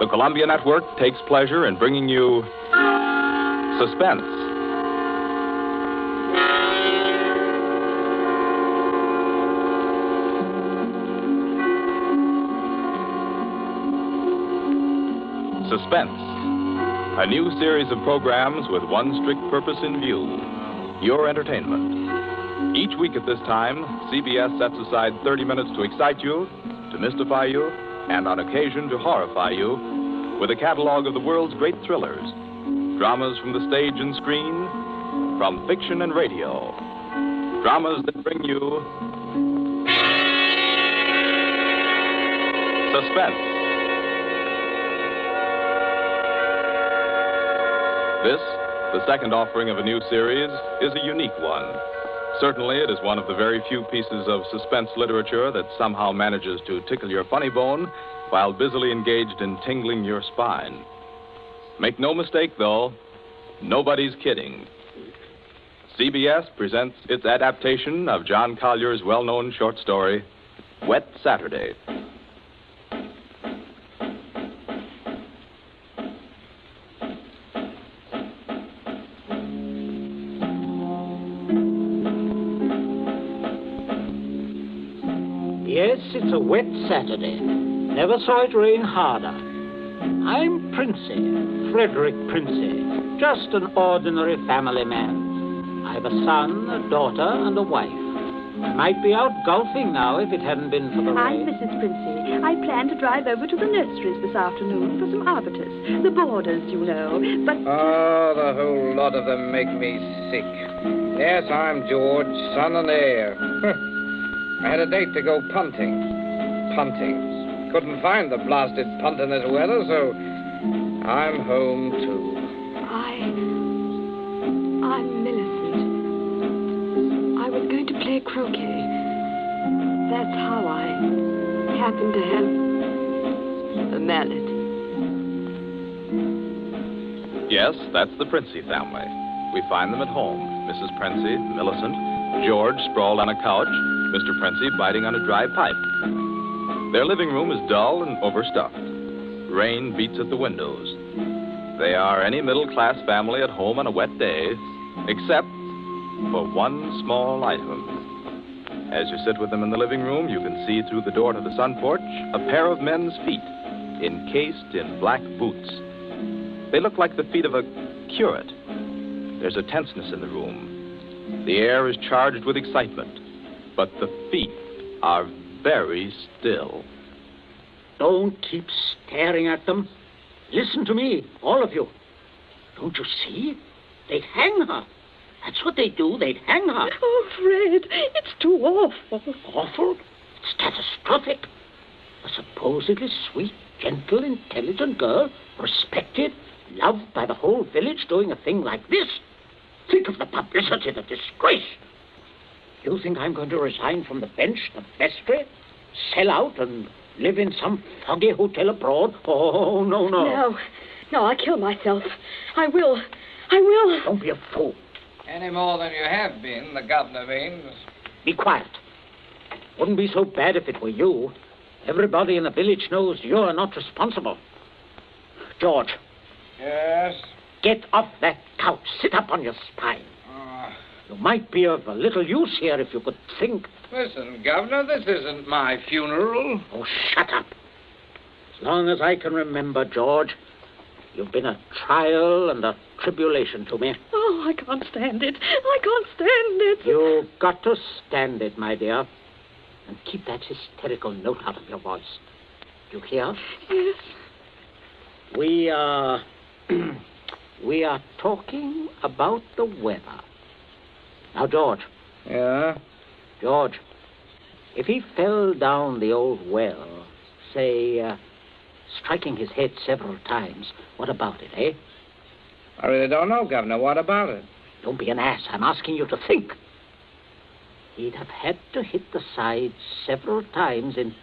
The Columbia Network takes pleasure in bringing you Suspense. Suspense, a new series of programs with one strict purpose in view, your entertainment. Each week at this time, CBS sets aside 30 minutes to excite you, to mystify you, and on occasion to horrify you with a catalog of the world's great thrillers, dramas from the stage and screen, from fiction and radio, dramas that bring you suspense. This, the second offering of a new series, is a unique one. Certainly, it is one of the very few pieces of suspense literature that somehow manages to tickle your funny bone while busily engaged in tingling your spine. Make no mistake, though, nobody's kidding. CBS presents its adaptation of John Collier's well-known short story, Wet Saturday. Yes, it's a wet Saturday. Never saw it rain harder. I'm Princey, Frederick Princey, just an ordinary family man. I've a son, a daughter, and a wife. I might be out golfing now if it hadn't been for the rain. I'm Mrs. Princey. I plan to drive over to the nurseries this afternoon for some arbutus. The borders, you know, but... Oh, the whole lot of them make me sick. Yes, I'm George, son and heir. I had a date to go punting. Couldn't find the blasted punt in this weather, so I'm home, too. I'm Millicent. I was going to play croquet. That's how I happened to have a mallet. Yes, that's the Princey family. We find them at home. Mrs. Princey, Millicent, George sprawled on a couch, Mr. Princey biting on a dry pipe. Their living room is dull and overstuffed. Rain beats at the windows. They are any middle-class family at home on a wet day, except for one small item. As you sit with them in the living room, you can see through the door to the sun porch a pair of men's feet, encased in black boots. They look like the feet of a curate. There's a tenseness in the room. The air is charged with excitement, but the feet are very still. Don't keep staring at them. Listen to me, all of you. Don't you see? They'd hang her. That's what they do. They'd hang her. Oh, Fred, it's too awful. Awful? It's catastrophic. A supposedly sweet, gentle, intelligent girl, respected, loved by the whole village, doing a thing like this. Think of the publicity, the disgrace. You think I'm going to resign from the bench, the vestry, sell out and live in some foggy hotel abroad? Oh, no. No, I'll kill myself. I will. Don't be a fool. Any more than you have been, the governor means. Be quiet. Wouldn't be so bad if it were you. Everybody in the village knows you're not responsible. George. Yes? Get off that couch. Sit up on your spine. You might be of a little use here if you could think. Listen, Governor, this isn't my funeral. Oh, shut up. As long as I can remember, George, you've been a trial and a tribulation to me. Oh, I can't stand it. You've got to stand it, my dear. And keep that hysterical note out of your voice. Do you hear? Yes. We are talking about the weather. Now, George. Yeah? George, if he fell down the old well, say, striking his head several times, what about it, eh? I really don't know, Governor. What about it? Don't be an ass. I'm asking you to think. He'd have had to hit the sides several times in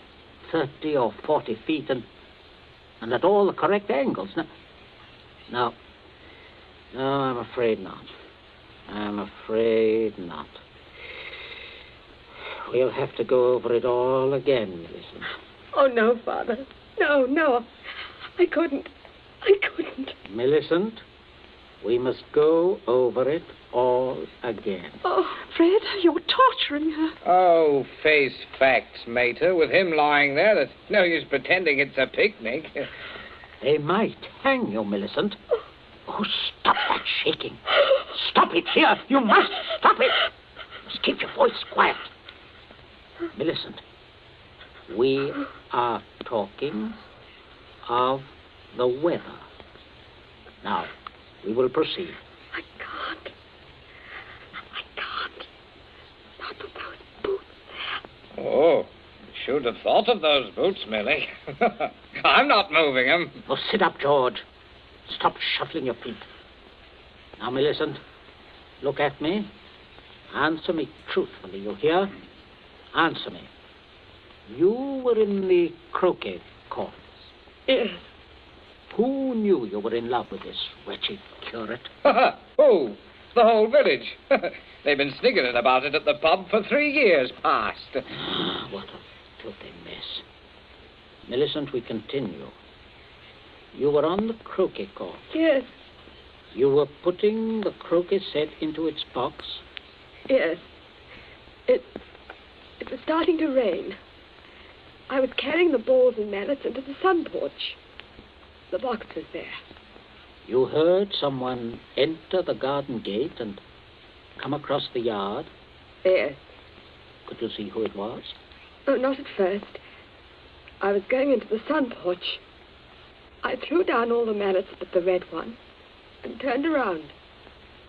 30 or 40 feet and at all the correct angles. No, I'm afraid not. We'll have to go over it all again, Millicent. Oh, no, Father. No. I couldn't. Millicent, we must go over it all again. Oh, Fred, you're torturing her. Oh, face facts, mater. With him lying there, there's no use pretending it's a picnic. They might hang you, Millicent. Oh, stop that shaking. Stop it here. You must stop it. Just keep your voice quiet. Millicent, we are talking of the weather. Now, we will proceed. I can't. Not with those boots there. Oh, should have thought of those boots, Millie. I'm not moving them. Oh, sit up, George. Stop shuffling your feet. Now, Millicent, look at me. Answer me truthfully, you hear? Answer me. You were in the croquet courts. Yes. Who knew you were in love with this wretched curate? Oh, the whole village. They've been sniggering about it at the pub for 3 years past. What a filthy mess. Millicent, we continue. You were on the croquet court. Yes. You were putting the croquet set into its box. Yes. It was starting to rain. I was carrying the balls and mallets into the sun porch. The box was there. You heard someone enter the garden gate and come across the yard? Yes. Could you see who it was? Oh, not at first. I was going into the sun porch. I threw down all the mallets but the red one and turned around.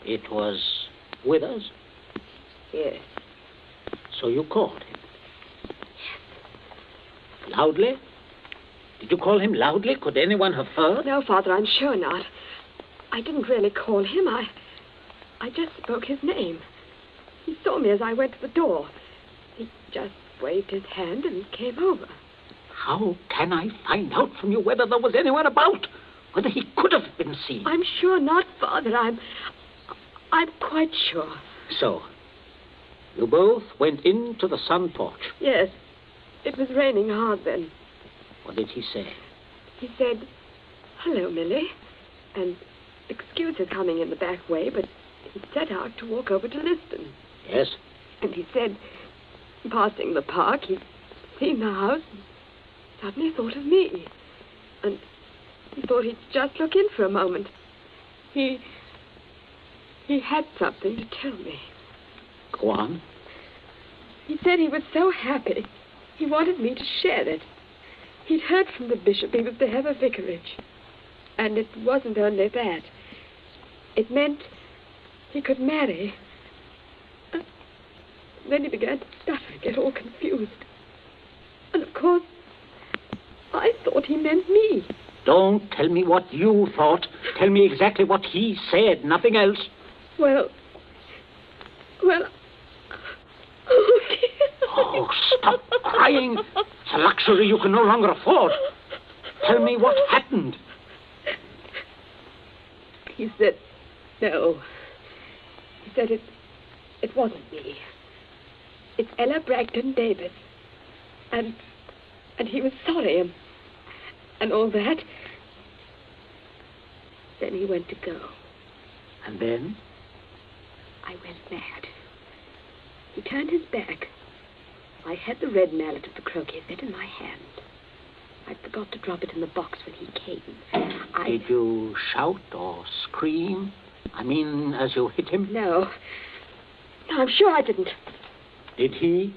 It was Withers? Yes. So you called him? Yes. Loudly? Did you call him loudly? Could anyone have heard? No, Father, I'm sure not. I didn't really call him. I just spoke his name. He saw me as I went to the door. He just waved his hand and came over. How can I find out from you whether there was anyone about? Whether he could have been seen? I'm sure not, Father. I'm quite sure. So, you both went into the sun porch? Yes. It was raining hard then. What did he say? He said, "Hello, Millie," and excuse his coming in the back way, but he set out to walk over to Liston. Yes? And he said, passing the park, he'd seen the house and suddenly thought of me. And he thought he'd just look in for a moment. He had something to tell me. Go on. He said he was so happy, he wanted me to share it. He'd heard from the bishop he was to have a vicarage. And it wasn't only that. It meant he could marry. Then he began to stutter and get all confused. And of course, I thought he meant me. Don't tell me what you thought. Tell me exactly what he said, nothing else. Well, oh, dear. Oh, stop crying. It's a luxury you can no longer afford. Tell me what happened. He said, no. He said it wasn't me. It's Ella Bragdon Davis. And he was sorry and all that. Then he went to go. And then? I went mad. He turned his back. I had the red mallet of the croquet set in my hand. I forgot to drop it in the box when he came. Did you shout or scream? I mean, as you hit him? No, I'm sure I didn't. Did he?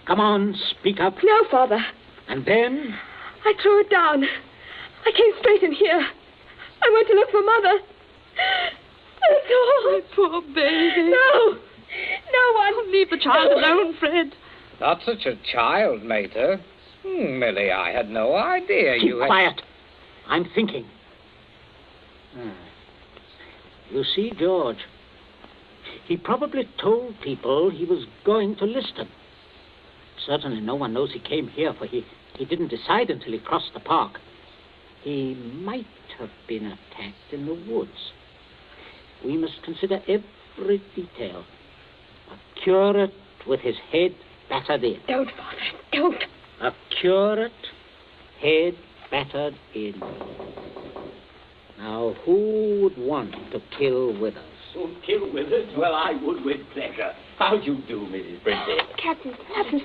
Come on, speak up. No, Father. And then? I threw it down. I came straight in here. I went to look for Mother. That's all. My poor baby. No one. Leave the child alone, Fred. Not such a child, mater. Millie, I had no idea Keep you had... quiet. I'm thinking. You see, George, he probably told people he was going to Liston. Certainly no one knows he came here, for he didn't decide until he crossed the park. He might have been attacked in the woods. We must consider every detail. A curate with his head battered in. Don't, Father, don't. A curate, head battered in. Now, who would want to kill Withers? Oh, kill Withers? Well, I would with pleasure. How do you do, Mrs. Princey? Captain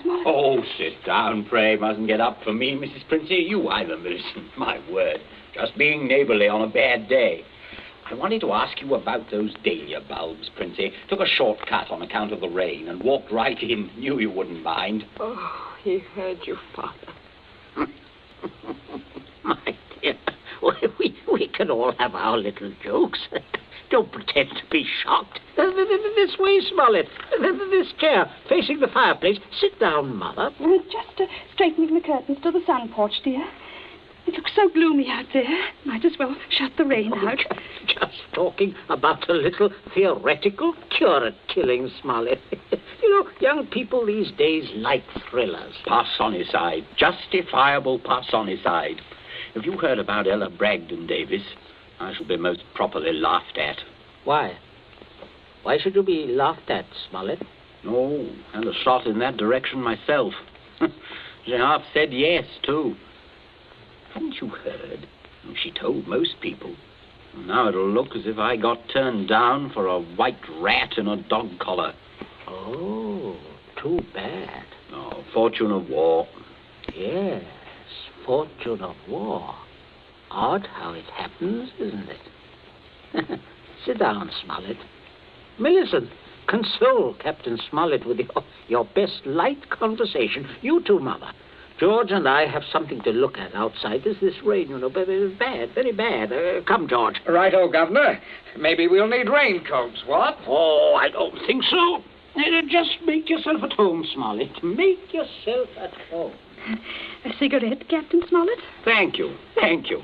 Smollett. Oh, sit down, pray. Mustn't get up for me, Mrs. Princey. You either, Millicent. My word. Just being neighbourly on a bad day. I wanted to ask you about those dahlia bulbs, Princey. Took a shortcut on account of the rain and walked right in. Knew you wouldn't mind. Oh, he heard you, Father. My dear, we can all have our little jokes. Don't pretend to be shocked. This way, Smollett. This chair, facing the fireplace. Sit down, Mother. Just straightening the curtains to the sun porch, dear. It looks so gloomy out there. Might as well shut the rain out. Just talking about a little theoretical curate killing, Smollett. You know, young people these days like thrillers. Parsonicide. Justifiable parsonicide. Have you heard about Ella Bragdon Davis? I shall be most properly laughed at. Why? Why should you be laughed at, Smollett? No, and a shot in that direction myself. She half said yes, too. Hadn't you heard? She told most people. Now it'll look as if I got turned down for a white rat in a dog collar. Oh, too bad. Oh, fortune of war. Yes, fortune of war. Odd how it happens, isn't it? Sit down, Smollett. Millicent, console Captain Smollett with your best light conversation. You too, Mother. George and I have something to look at outside. There's this rain, you know, very bad, very bad. Come, George. Righto, Governor. Maybe we'll need raincoats, what? Oh, I don't think so. Just make yourself at home, Smollett. Make yourself at home. A cigarette, Captain Smollett? Thank you, thank you.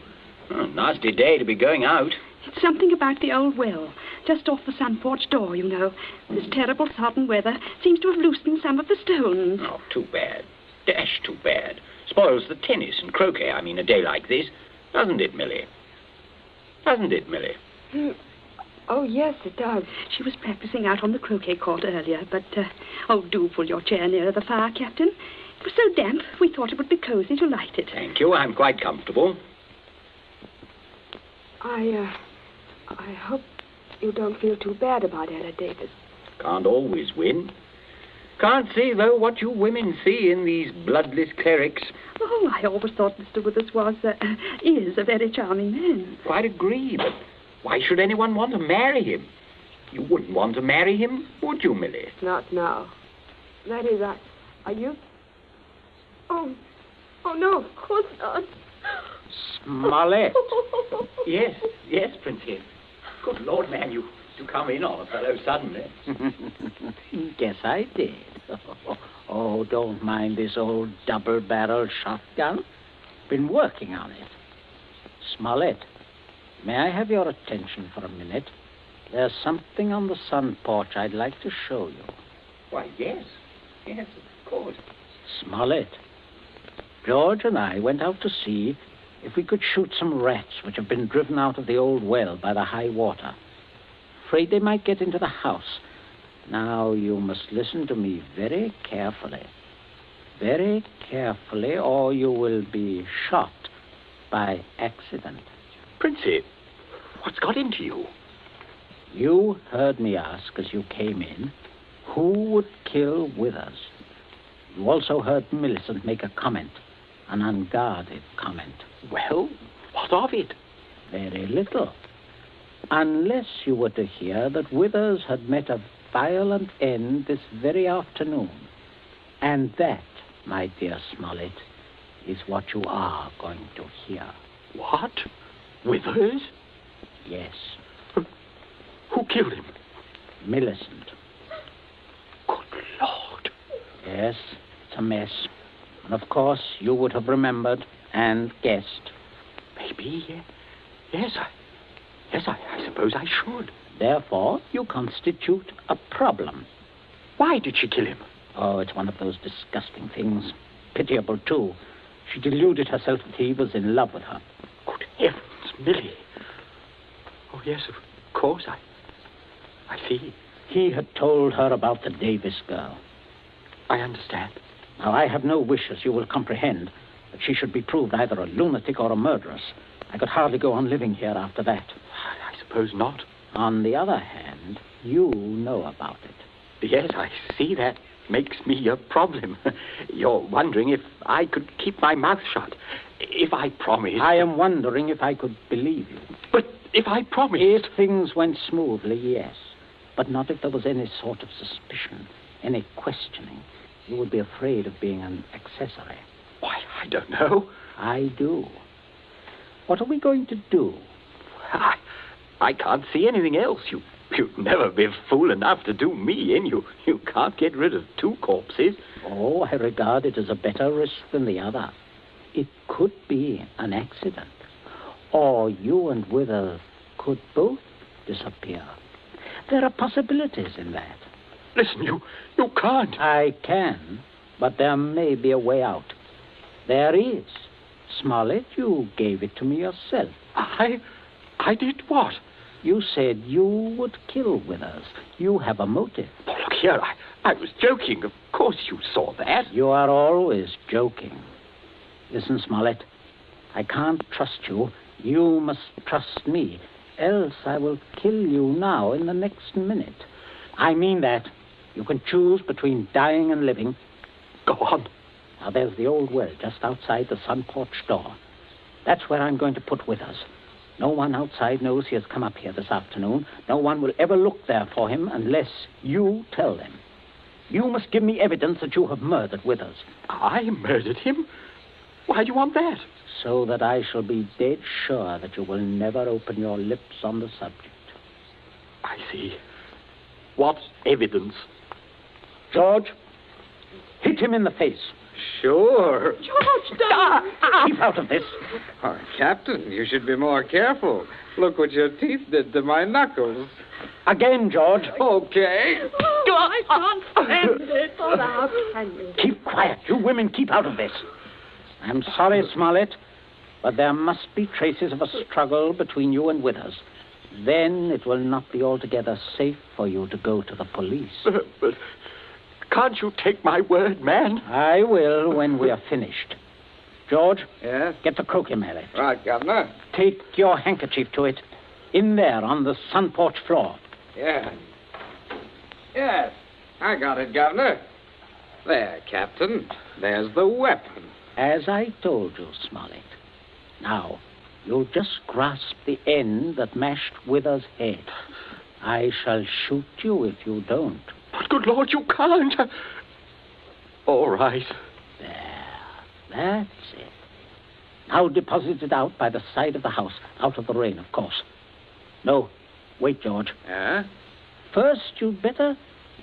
Oh, nasty day to be going out. It's something about the old well, just off the sun porch door, you know. This terrible sodden weather seems to have loosened some of the stones. Oh, too bad. Dash too bad. Spoils the tennis and croquet, I mean, a day like this. Doesn't it, Millie? Doesn't it, Millie? Oh, yes, it does. She was practicing out on the croquet court earlier, but, do pull your chair nearer the fire, Captain. It was so damp, we thought it would be cozy to light it. Thank you, I'm quite comfortable. I hope you don't feel too bad about Ella Davis. Can't always win. Can't see, though, what you women see in these bloodless clerics. Oh, I always thought Mr. Withers is a very charming man. Quite agree, but why should anyone want to marry him? You wouldn't want to marry him, would you, Millie? Not now. That is, are you? Oh, no, of course not. Smollett. Yes, Princey. Good Lord, man, you come in on a fellow suddenly. Guess I did. Oh, don't mind this old double-barrel shotgun. Been working on it. Smollett, may I have your attention for a minute? There's something on the sun porch I'd like to show you. Why, yes, of course. Smollett, George and I went out to see if we could shoot some rats which have been driven out of the old well by the high water. Afraid they might get into the house. Now, you must listen to me very carefully. Very carefully, or you will be shot by accident. Princey, what's got into you? You heard me ask as you came in, who would kill Withers? You also heard Millicent make a comment, an unguarded comment. Well, what of it? Very little. Unless you were to hear that Withers had met a violent end this very afternoon. And that, my dear Smollett, is what you are going to hear. What? Withers? Yes. Who killed him? Millicent. Good Lord. Yes, it's a mess. And of course, you would have remembered and guessed. Maybe, yes, I suppose I should. Therefore, you constitute a problem. Why did she kill him? Oh, it's one of those disgusting things. Pitiable, too. She deluded herself that he was in love with her. Good heavens, Millie. Oh, yes, of course, I see. He had told her about the Davis girl. I understand. Now, I have no wish, as you will comprehend, that she should be proved either a lunatic or a murderess, I could hardly go on living here after that. I suppose not. On the other hand, you know about it. Yes, I see that makes me a problem. You're wondering if I could keep my mouth shut. If I promised... I am wondering if I could believe you. But if I promised... If things went smoothly, yes. But not if there was any sort of suspicion, any questioning. You would be afraid of being an accessory. Why, I don't know. I do. What are we going to do? I can't see anything else. You'd never be fool enough to do me in. You can't get rid of two corpses. Oh, I regard it as a better risk than the other. It could be an accident. Or you and Withers could both disappear. There are possibilities in that. Listen, you can't. I can, but there may be a way out. There is. Smollett, you gave it to me yourself. I did what? You said you would kill Withers. You have a motive. Oh, look here, I was joking. Of course you saw that. You are always joking. Listen, Smollett, I can't trust you. You must trust me, else I will kill you now in the next minute. I mean that. You can choose between dying and living. Go on. Now, there's the old well just outside the sun porch door. That's where I'm going to put Withers. No one outside knows he has come up here this afternoon. No one will ever look there for him unless you tell them. You must give me evidence that you have murdered Withers. I murdered him? Why do you want that? So that I shall be dead sure that you will never open your lips on the subject. I see. What evidence? George, hit him in the face. Sure. George, don't! Keep out of this. Oh, Captain, you should be more careful. Look what your teeth did to my knuckles. Again, George. Okay. Oh, I can't stand it. Oh, how can you? Keep quiet. You women keep out of this. I'm sorry, Smollett, but there must be traces of a struggle between you and Withers. Then it will not be altogether safe for you to go to the police. But can't you take my word, man? I will when we are finished. George? Yes? Get the croquet mallet. Right, Governor. Take your handkerchief to it. In there on the sun porch floor. Yeah. Yes, I got it, Governor. There, Captain. There's the weapon. As I told you, Smollett. Now, you just grasp the end that mashed Withers' head. I shall shoot you if you don't. But good Lord, you can't. All right. There. That's it. Now deposit it out by the side of the house, out of the rain, of course. No, wait, George. Yeah? First, you'd better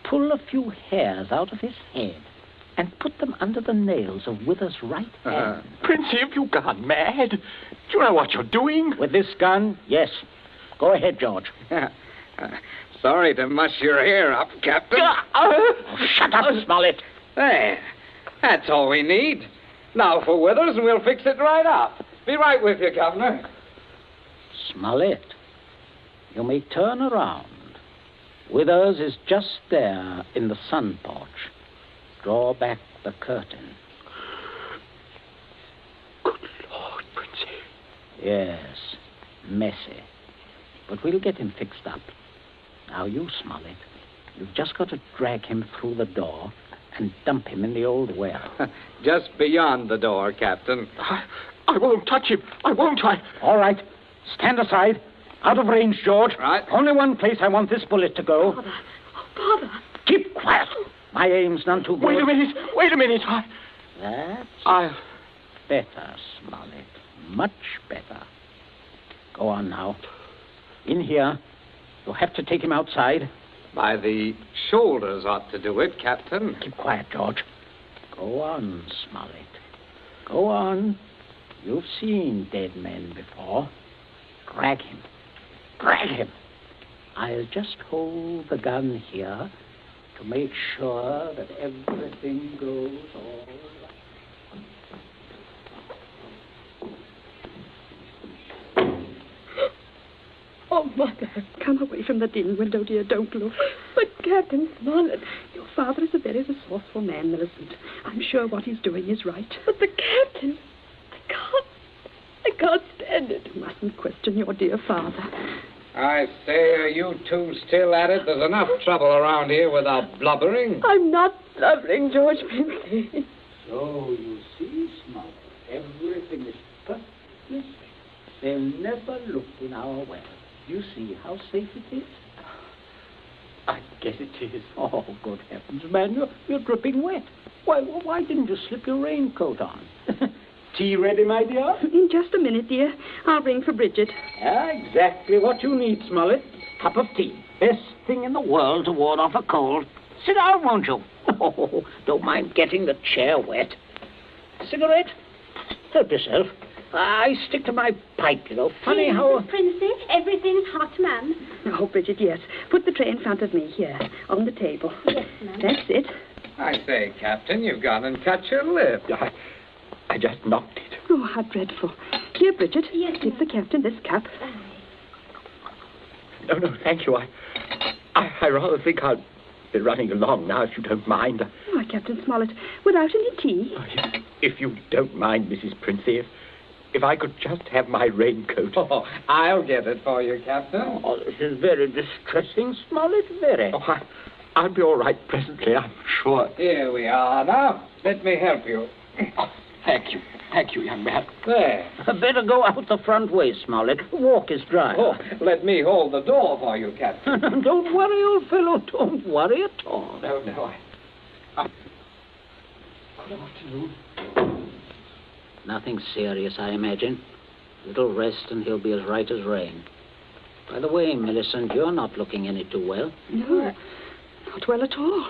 pull a few hairs out of his head and put them under the nails of Withers' right hand. Princey, have you gone mad? Do you know what you're doing? With this gun, yes. Go ahead, George. Sorry to muss your hair up, Captain. Shut up, Smollett. There. That's all we need. Now for Withers, and we'll fix it right up. Be right with you, Governor. Smollett, you may turn around. Withers is just there in the sun porch. Draw back the curtain. Good Lord, Princey. Yes, messy. But we'll get him fixed up. Now, you, Smollett, you've just got to drag him through the door and dump him in the old well. Just beyond the door, Captain. I won't touch him. I won't. All right. Stand aside. Out of range, George. Right. Only one place I want this bullet to go. Father. Oh, Father. Keep quiet. My aim's none too good. Wait a minute. That's better, Smollett. Much better. Go on now. In here. You'll have to take him outside. By the shoulders ought to do it, Captain. Keep quiet, George. Go on, Smollett. Go on. You've seen dead men before. Drag him. Drag him. I'll just hold the gun here to make sure that everything goes all right. Oh, Mother, come away from the din window, dear. Don't look. But, Captain Smollett, your father is a very resourceful man, Millicent. I'm sure what he's doing is right. But the captain... can't stand it. You mustn't question your dear father. I say, are you two still at it? There's enough trouble around here without blubbering. I'm not blubbering, George Princey. So, you see, Small, everything is perfectly safe. They'll never look in our well. You see how safe it is? I guess it is. Oh, good heavens, man, you're dripping wet. Why didn't you slip your raincoat on? Tea ready, my dear? In just a minute, dear. I'll ring for Bridget. Yeah, exactly what you need, Smollett. Cup of tea. Best thing in the world to ward off a cold. Sit down, won't you? Oh, don't mind getting the chair wet. Cigarette? Help yourself. I stick to my pipe, you know. Funny how... Princey, everything's hot, ma'am. Oh, Bridget, yes. Put the tray in front of me here, on the table. Yes, ma'am. That's it. I say, Captain, you've gone and cut your lip. I just knocked it. Oh, how dreadful. Here, Bridget, Yes, give ma'am. the captain this cup. No, thank you. I rather think I'll be running along now, if you don't mind. Why, Captain Smollett, without any tea? If you don't mind, Mrs. Princey, if I could just have my raincoat. Oh, I'll get it for you, Captain. Oh, this is very distressing, Smollett, very. Oh, I'll be all right presently, I'm sure. Here we are now. Let me help you. Oh, thank you, young man. There. Better go out the front way, Smollett. The walk is dry. Oh, let me hold the door for you, Captain. Don't worry, old fellow. Don't worry at all. No. Good afternoon. Nothing serious, I imagine. Little rest and he'll be as right as rain. By the way, Millicent, you're not looking any too well. No, not well at all.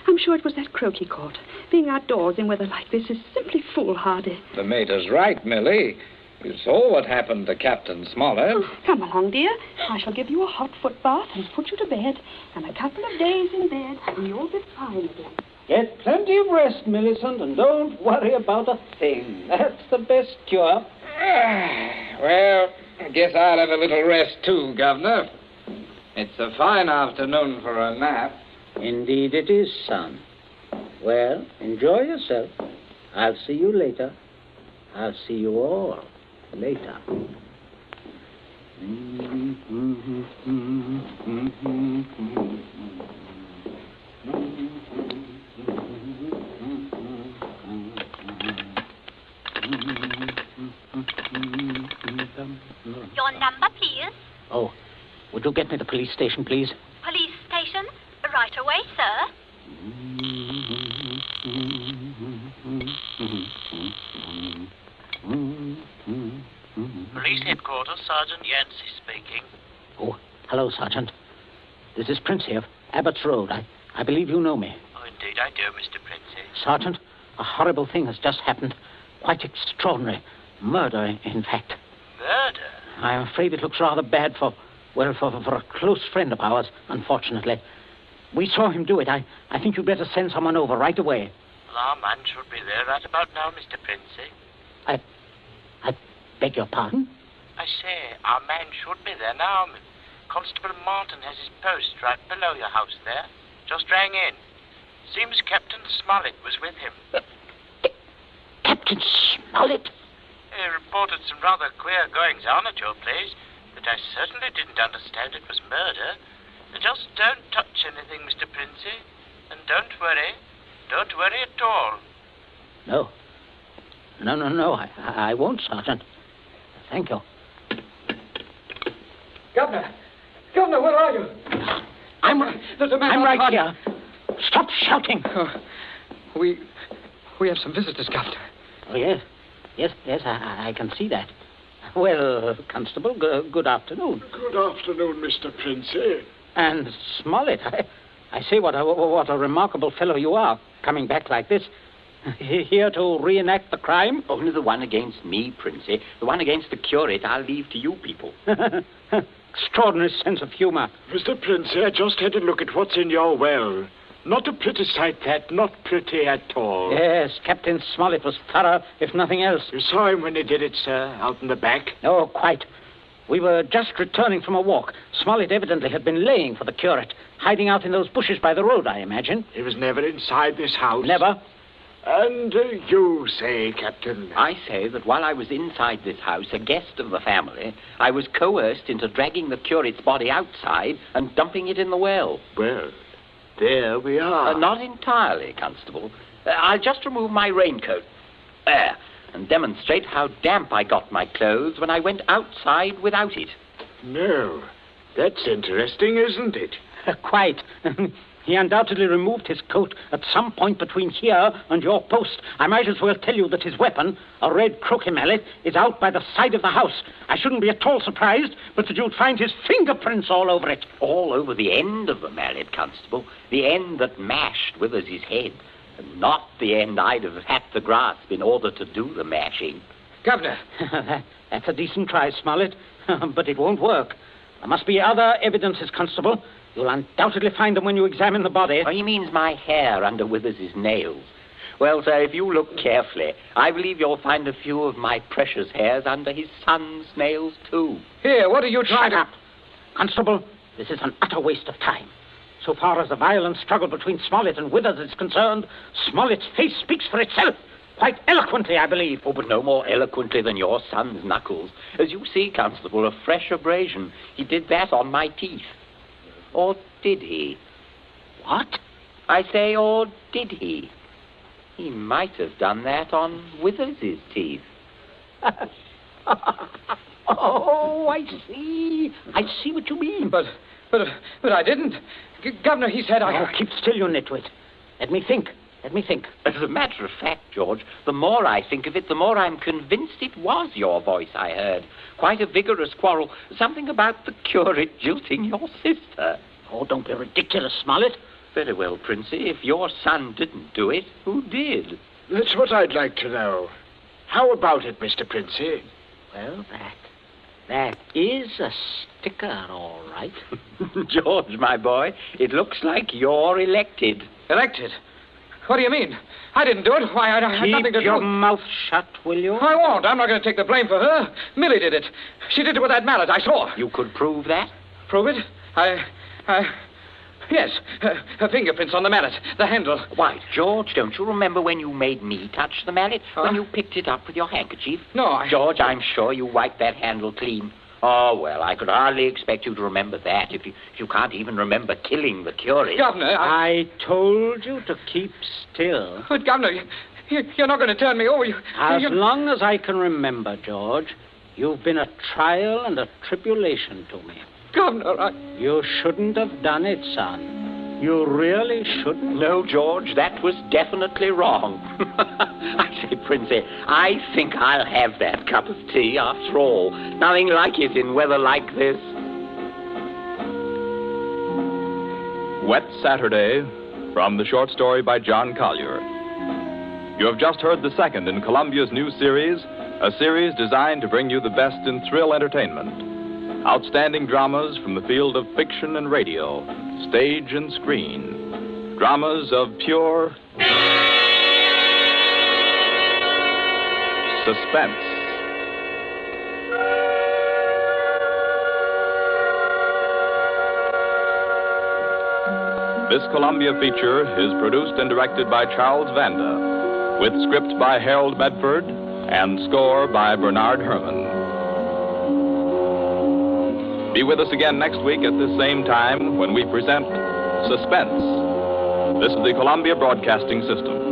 I'm sure it was that croquet court. Being outdoors in weather like this is simply foolhardy. The mater's right, Millie. You saw what happened to Captain Smollett. Oh, come along, dear. I shall give you a hot foot bath and put you to bed. And a couple of days in bed, and you'll be fine again. Get plenty of rest, Millicent, and don't worry about a thing. That's the best cure. Well, I guess I'll have a little rest too, Governor. It's a fine afternoon for a nap. Indeed it is, son. Well, enjoy yourself. I'll see you later. I'll see you all later. Your number, please. Oh, would you get me the police station, please? Police station. Right away, sir. Police headquarters, Sergeant Yancey speaking. Oh, hello, Sergeant. This is Princey of Abbott's Road. I believe you know me. Oh, indeed I do, Mr. Princey. Sergeant, a horrible thing has just happened. Quite extraordinary. Murder, in fact. Murder? I'm afraid it looks rather bad for a close friend of ours, unfortunately. We saw him do it. I think you'd better send someone over right away. Well, our man should be there right about now, Mr. Princey. I beg your pardon? I say, our man should be there now. Constable Martin has his post right below your house there. Just rang in. Seems Captain Smollett was with him. Captain Smollett? He reported some rather queer goings-on at your place, but I certainly didn't understand it was murder. Just don't touch anything, Mr. Princey. And don't worry. Don't worry at all. No. I won't, Sergeant. Thank you. Governor, where are you? There's a man I'm right outside. here. Stop shouting. We have some visitors, Governor. Oh, yes. Yes, I can see that. Well, Constable, good afternoon. Good afternoon, Mr. Princey. And Smollett, I say what a remarkable fellow you are, coming back like this. Here to reenact the crime? Only the one against me, Princey. The one against the curate I'll leave to you people. Extraordinary sense of humor. Mr. Princey, I just had a look at what's in your well. Not a pretty sight, that. Not pretty at all. Yes, Captain Smollett was thorough, if nothing else. You saw him when he did it, sir, out in the back? Oh, quite. We were just returning from a walk. Smollett evidently had been laying for the curate, hiding out in those bushes by the road, I imagine. He was never inside this house? Never. And you say, Captain? I say that while I was inside this house, a guest of the family, I was coerced into dragging the curate's body outside and dumping it in the well. Well, there we are. Not entirely, Constable. I'll just remove my raincoat. There. And demonstrate how damp I got my clothes when I went outside without it. No. That's interesting, isn't it? Quite. He undoubtedly removed his coat at some point between here and your post. I might as well tell you that his weapon, a red croquet mallet, is out by the side of the house. I shouldn't be at all surprised, but that you'd find his fingerprints all over it. All over the end of the mallet, Constable. The end that mashed Withers' head. And not the end I'd have had to grasp in order to do the mashing. Governor! That's a decent try, Smollett, but it won't work. There must be other evidences, Constable. You'll undoubtedly find them when you examine the body. Oh, he means my hair under Withers' nails. Well, sir, if you look carefully, I believe you'll find a few of my precious hairs under his son's nails, too. Here, what are you trying Shut up. Constable, this is an utter waste of time. So far as the violent struggle between Smollett and Withers is concerned, Smollett's face speaks for itself. Quite eloquently, I believe. Oh, but no more eloquently than your son's knuckles. As you see, Constable, a fresh abrasion. He did that on my teeth. Or did he? What? I say, or did he? He might have done that on Withers' teeth. Oh, I see. I see what you mean. But I didn't. Governor, he said I... Oh, keep still, you nitwit. Let me think. As a matter of fact, George, the more I think of it, the more I'm convinced it was your voice I heard. Quite a vigorous quarrel. Something about the curate jilting your sister. Oh, don't be ridiculous, Smollett. Very well, Princey. If your son didn't do it, who did? That's what I'd like to know. How about it, Mr. Princey? Well, that is a sticker, all right. George, my boy, it looks like you're elected. Elected? What do you mean? I didn't do it. Why, I had nothing to do. Keep your mouth shut, will you? I won't. I'm not going to take the blame for her. Millie did it. She did it with that mallet. I saw her. You could prove that? Prove it? Yes. Her fingerprints on the mallet. The handle. Why, George, don't you remember when you made me touch the mallet? When you picked it up with your handkerchief? No, George, I'm sure you wiped that handle clean. Oh, well, I could hardly expect you to remember that if you can't even remember killing the curate. Governor, I told you to keep still. But, Governor, you're not going to turn me over. As long as I can remember, George, you've been a trial and a tribulation to me. Governor, You shouldn't have done it, son. You really shouldn't. No, George, that was definitely wrong. I say, Princey, I think I'll have that cup of tea after all. Nothing like it in weather like this. Wet Saturday, from the short story by John Collier. You have just heard the second in Columbia's new series, a series designed to bring you the best in thrill entertainment. Outstanding dramas from the field of fiction and radio, stage and screen. Dramas of pure suspense. This Columbia feature is produced and directed by Charles Vanda, with script by Harold Medford and score by Bernard Herrmann. Be with us again next week at this same time when we present Suspense. This is the Columbia Broadcasting System.